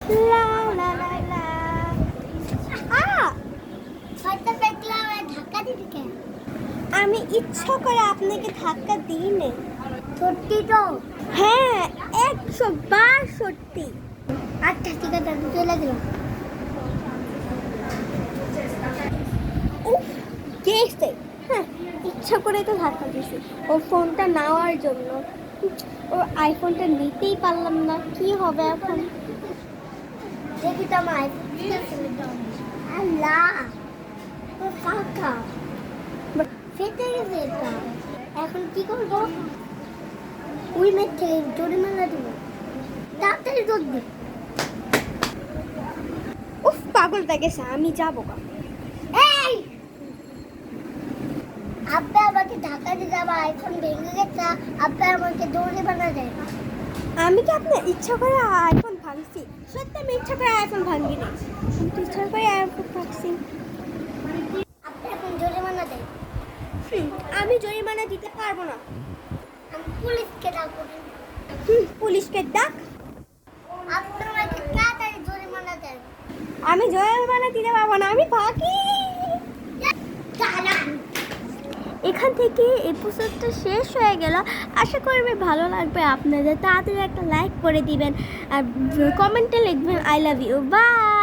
লা লা লা লা আ হয়তো দেখলাম ধাক্কা দিবি কেন? আমি ইচ্ছা করে আপনাকে ধাক্কা দিইনি। সত্যি তো? হ্যাঁ, 100 বার সত্যি। আচ্ছা ঠিক আছে, আমি চলে গেলাম। উফ, গেছে। হ্যাঁ, ইচ্ছা করে তো ধাক্কা দিয়েছি ওর ফোনটা নেওয়ার জন্য। ওর আইফোনটা নিতেই পারলাম না, কি হবে এখন? দেখি তো আমার আল্লাহ, ও কাকা ফেটে গেছে এটা। এখন কি করবো? ওই মেয়ের থেকে জরিমানা দিব। তাড়াতাড়ি ধরবি। উফ, পাগলটা গেছে, আমি যাবো গা। এই আব্বা আমাকে ধাক্কা দিয়ে যাবা, আইফোন ভেঙে গেছে, আব্বা আমাকে জরিমানা দেয়। আমি কি আপনার ইচ্ছা করে আইফোন ভাঙছি? সত্যি আমি ইচ্ছা করে আইফোন ভাঙি না, কিন্তু ইচ্ছা করে আইফোন ভাঙছি। আব্বা এখন জরিমানা দেয়। হুম, আমি জরিমানা দিতে পারবো না। আমি পুলিশকে ডাকবো। পুলিশকে ডাক। আপনি আমাকে তাড়াতাড়ি জরিমানা দেন। আমি জরিমানা দিতে পারবো না, আমি ভাগি। এখান থেকে এপিসোডটা শেষ হয়ে গেল। আশা করবে ভালো লাগবে আপনাদের। তাড়াতাড়ি একটা লাইক করে দিবেন আর কমেন্টে লিখবেন আই লাভ ইউ। বাই।